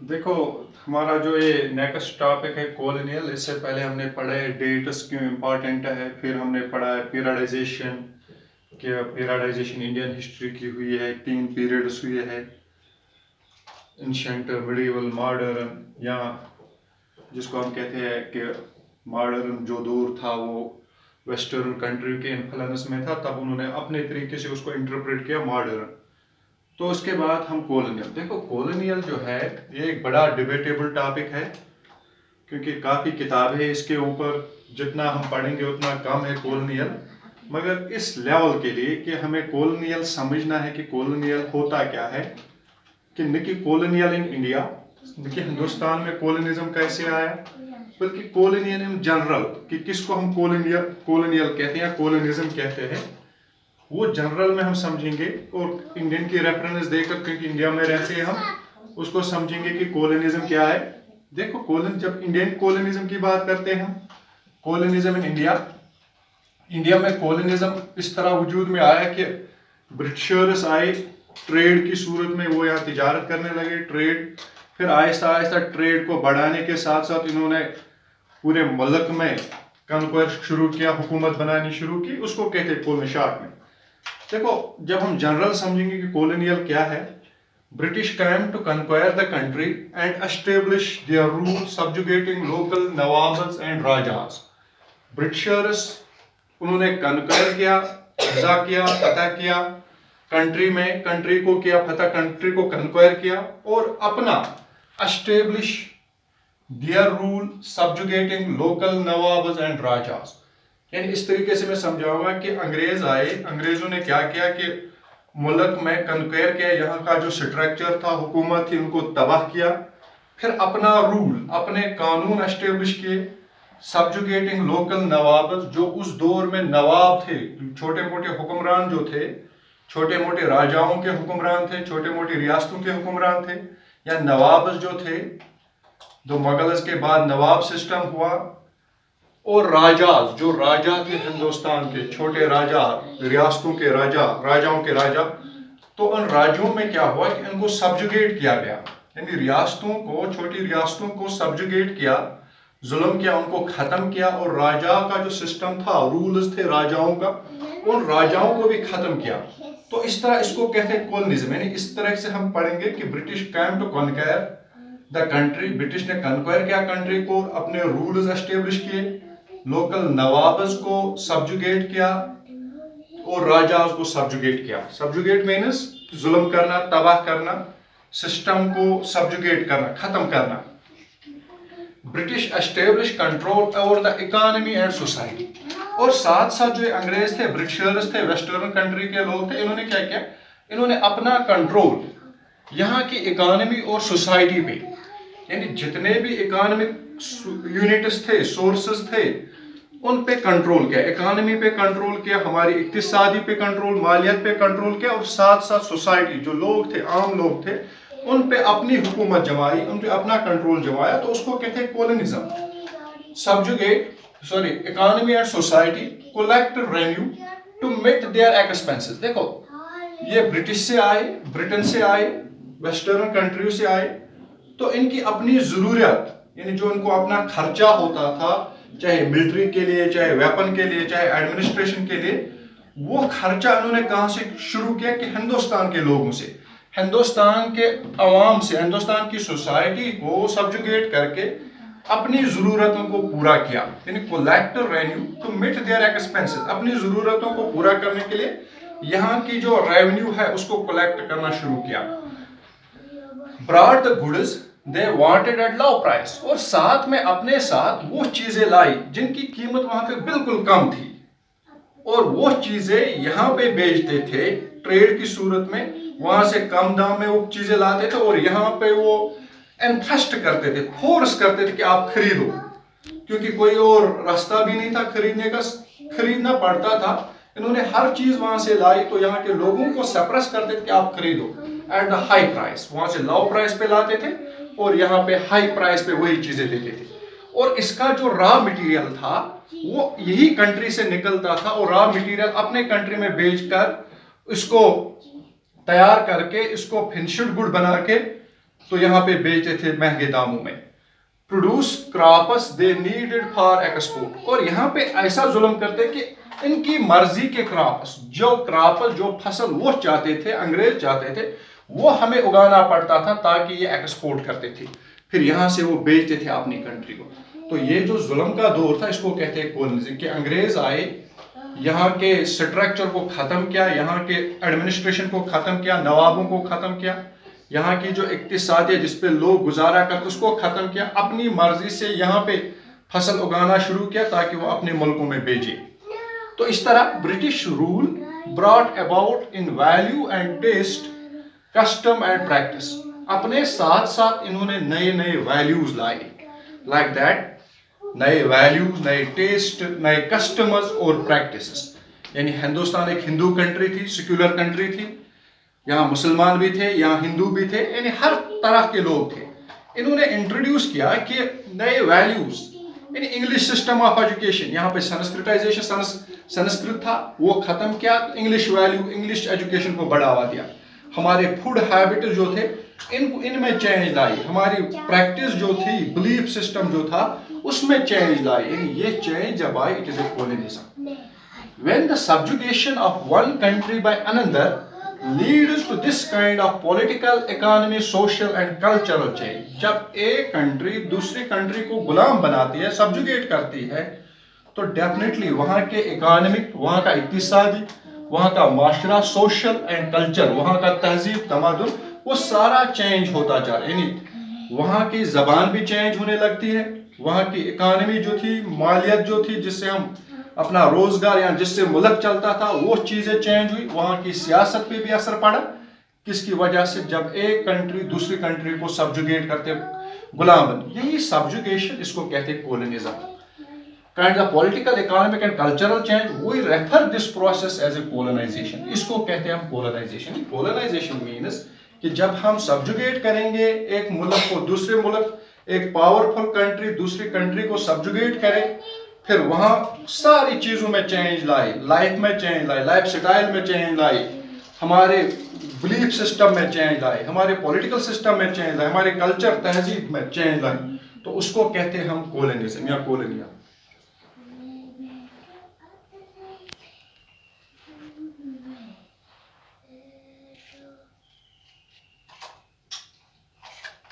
देखो, हमारा जो ये नेक्स्ट टॉपिक है कॉलोनियल। इससे पहले हमने पढ़ा है डेट्स क्यों इम्पोर्टेंट है, फिर हमने पढ़ा है पीरियडाइजेशन, कि पीरियडाइजेशन इंडियन हिस्ट्री की हुई है, 3 पीरियड्स हुए हैं, एंशंट, मिडिवल, मॉडर्न, या जिसको हम कहते हैं कि मॉडर्न जो दौर था वो वेस्टर्न कंट्री के इन्फ्लुएंस में था, तब उन्होंने अपने तरीके से उसको इंटरप्रेट किया मॉडर्न। तो उसके बाद हम कॉलोनियल। देखो, कॉलोनियल जो है ये एक बड़ा डिबेटेबल टॉपिक है, क्योंकि काफ़ी किताबें इसके ऊपर, जितना हम पढ़ेंगे उतना कम है कॉलोनियल। मगर इस लेवल के लिए कि हमें कॉलोनियल समझना है कि कॉलोनियल होता क्या है, कि न कि कॉलोनियल इन इंडिया, न कि हिंदुस्तान में कॉलोनिज्म कैसे आया, बल्कि कॉलोनियल इन जनरल, कि किसको हम कॉलोनियल कॉलोनियल कहते हैं या कॉलोनिज्म कहते हैं, वो जनरल में हम समझेंगे। और इंडियन की रेफरेंस देकर, क्योंकि इंडिया में रहते हैं हम, उसको समझेंगे कि कॉलोनिज्म क्या है। देखो, जब इंडियन कॉलोनिज्म की बात करते हैं हम, कॉलोनिज्म इन इंडिया, इंडिया में कॉलोनिज्म इस तरह वजूद में आया कि ब्रिटिशर्स आए, ट्रेड की सूरत में वो यहाँ तिजारत करने लगे, ट्रेड। फिर आहिस्ता आहिस्ता ट्रेड को बढ़ाने के साथ साथ इन्होंने पूरे मुल्क में कन्क्वेस्ट शुरू किया, हुकूमत बनानी शुरू की, उसको कहते हैं कॉलोनी शॉर्ट में। देखो, जब हम जनरल समझेंगे कि कॉलोनियल क्या है, British came to conquer the country and establish their rule subjugating local nawabs and rajas. Britishers, उन्होंने कन्क्वायर किया, कब्जा किया, फतह किया कंट्री में, कंट्री को किया फतह, कंट्री को कन्क्वायर किया और अपना establish their rule subjugating local nawabs and rajas. यानी इस तरीके से मैं समझाऊंगा कि अंग्रेज आए, अंग्रेजों ने क्या किया कि मुल्क में कन्क्वेयर किया, यहाँ का जो स्ट्रक्चर था, हुकूमत थी, उनको तबाह किया। फिर अपना रूल, अपने कानून एस्टेब्लिश किए, सब्जुगेटिंग लोकल नवाब, जो उस दौर में नवाब थे, छोटे मोटे हुक्मरान जो थे, छोटे मोटे राजाओं के हुक्मरान थे, छोटे मोटे रियासतों के हुक्मरान थे, या नवाब जो थे, जो मुगल्स के बाद नवाब सिस्टम हुआ। और राजा, जो राजा थे हिंदुस्तान के, छोटे राजा, रियासतों के राजा, राजाओं के राजा, तो उन राज्यों में क्या हुआ कि इनको सब्जुगेट किया गया, यानी रियासतों को, छोटी रियासतों को सब्जुगेट किया, जुल्म किया, उनको खत्म किया। और राजा का जो सिस्टम था, रूल्स थे राजाओं का, उन राजाओं को भी खत्म किया। तो इस तरह इसको कहते हैं कॉलोनिज्म। यानी इस तरह से हम पढ़ेंगे कि British came to conquer the country, British ने कन्क्वायर किया कंट्री को, अपने रूल्स एस्टेब्लिश किए, लोकल नवाब्स को सब्जुगेट किया और राजाओं को सब्जुगेट किया। सब्जुगेट मीन्स जुल्म करना, तबाह करना, सिस्टम को सब्जुगेट करना, खत्म करना। British establish control over the economy and society. और साथ साथ जो अंग्रेज थे, ब्रिटिशर्स थे, वेस्टर्न कंट्री के लोग थे, इन्होंने क्या किया, इन्होंने अपना कंट्रोल यहाँ की इकोनॉमी और सोसाइटी पे, यानी जितने भी इकोनॉमिक यूनिट्स थे, सोर्सेस थे, उन पे कंट्रोल किया, इकोनॉमी पे कंट्रोल किया, हमारी इक्तिसादी पे कंट्रोल, मालियत पे कंट्रोल किया, और साथ साथ सोसाइटी, जो लोग थे, आम लोग थे, उन पे अपनी हुकूमत जमाई, उन पे अपना कंट्रोल जमाया। तो उसको कहते हैं colonialism. Subjugate, sorry, economy and society, collect revenue to meet their expenses. देखो, ये ब्रिटिश से आए, ब्रिटेन से आए, वेस्टर्न कंट्रियों से आए, तो इनकी अपनी जरूरत, यानी जो इनको अपना खर्चा होता था, चाहे मिलिट्री के लिए, चाहे वेपन के लिए, चाहे एडमिनिस्ट्रेशन के लिए, वो खर्चा इन्होंने कहां से शुरू किया कि हिंदुस्तान के लोगों से, हिंदुस्तान के अवाम से, हिंदुस्तान की सोसाइटी को सब्जुगेट करके अपनी जरूरतों को पूरा किया। यानी collect revenue to meet their expenses, अपनी जरूरतों को पूरा करने के लिए यहाँ की जो रेवेन्यू है उसको कलेक्ट करना शुरू किया। Brought the goods they wanted at low price, और साथ में अपने साथ वो चीजें लाई जिनकी कीमत वहां पे बिल्कुल कम थी, और वो चीजें यहाँ पे बेचते थे ट्रेड की सूरत में, वहां से कम दाम में वो चीजें लाते थे और यहाँ पे वो एनथ्रस्ट करते थे, फोर्स करते थे कि आप खरीदो, क्योंकि कोई और रास्ता भी नहीं था खरीदने का, खरीदना पड़ता था। इन्होंने हर चीज वहां से लाई, तो यहाँ के लोगों को सप्रेस करते थे कि आप खरीदो एट द हाई प्राइस, वहां से लो प्राइस पे लाते थे और यहाँ पे हाई प्राइस पे वही चीजें देते थे। और इसका जो रॉ मटेरियल था वो यही कंट्री से निकलता था, और रॉ मटेरियल अपने कंट्री में बेचकर इसको तैयार करके, इसको फिनिश्ड गुड बना के तो यहाँ पे बेचते थे महंगे दामों में। Produce crops they needed for export, और यहाँ पे ऐसा जुल्म करते कि इनकी मर्जी के क्रॉप्स, जो फसल वो चाहते थे, अंग्रेज चाहते थे, वो हमें उगाना पड़ता था ताकि ये एक्सपोर्ट करते थे, फिर यहाँ से वो बेचते थे अपनी कंट्री को। तो ये जो जुल्म का दौर था इसको कहते हैं कॉलोनिज्म, कि अंग्रेज आए, यहाँ के स्ट्रक्चर को खत्म किया, यहाँ के एडमिनिस्ट्रेशन को खत्म किया, नवाबों को खत्म किया, यहाँ की जो इक्तिसाद है जिस पे लोग गुजारा करते उसको खत्म किया, अपनी मर्जी से यहाँ पे फसल उगाना शुरू किया ताकि वो अपने मुल्कों में बेचे। तो इस तरह British rule brought about in value and taste, custom and practice, अपने साथ साथ इन्होंने नए नए वैल्यूज लाए, लाइक दैट नए वैल्यूज, नए टेस्ट, नए कस्टम्स और प्रैक्टिसेस। यानी हिंदुस्तान एक हिंदू कंट्री थी, सेक्युलर कंट्री थी, यहाँ मुसलमान भी थे, यहाँ हिंदू भी थे, यानी हर तरह के लोग थे। इन्होंने इंट्रोड्यूस किया कि नए वैल्यूज, यानी इंग्लिश सिस्टम ऑफ एजुकेशन, यहाँ पे संस्कृताइजेशन, संस्कृत था वो खत्म किया, इंग्लिश वैल्यू, इंग्लिश एजुकेशन को बढ़ावा दिया। हमारे फूड हैबिट जो थे इनमें चेंज लाई, हमारी प्रैक्टिस जो थी, बिलीफ सिस्टम जो था उसमें चेंज लाई, यानी ये चेंज जब आई, it is a colonialism. When the subjugation of one country by another leads to this kind of political, economy, social and cultural change, जब एक कंट्री दूसरी कंट्री को गुलाम बनाती है, सब्जुगेट करती है, तो डेफिनेटली वहाँ के इकोनॉमिक, वहाँ का इक्तिसादी, वहाँ का माशरा, सोशल एंड कल्चर, वहाँ का तहजीब तमद्दुन, वो सारा चेंज होता जा रहा है। यानी वहाँ की जबान भी चेंज होने लगती है, वहाँ की इकोनॉमी जो थी, मालियत जो थी, जिससे हम अपना रोजगार या जिससे मुल्क चलता था, वो चीजें चेंज हुई। वहाँ की सियासत पे भी असर पड़ा, किसकी वजह से, जब एक कंट्री दूसरी कंट्री को सब्जुगेट करते, गुलाम बन, यही सब्जुगेशन, इसको कहते हैं colonialism. Kind of political, economic and cultural change, we refer this process as a colonization, इसको कहते हैं हम कॉलोनाइजेशन। कॉलोनाइजेशन मीन्स कि जब हम सब्जुगेट करेंगे एक मुल्क को, दूसरे मुल्क, एक पावरफुल कंट्री दूसरी कंट्री को सब्जुगेट करे, फिर वहां सारी चीजों में चेंज लाए, लाइफ में चेंज लाए, लाइफ स्टाइल में चेंज लाए, हमारे बिलीफ सिस्टम में चेंज लाए, हमारे पॉलिटिकल सिस्टम में चेंज लाए, हमारे कल्चर तहजीब में चेंज लाए, तो उसको कहते हैं हम कॉलोनिज्म या कॉलोनिया।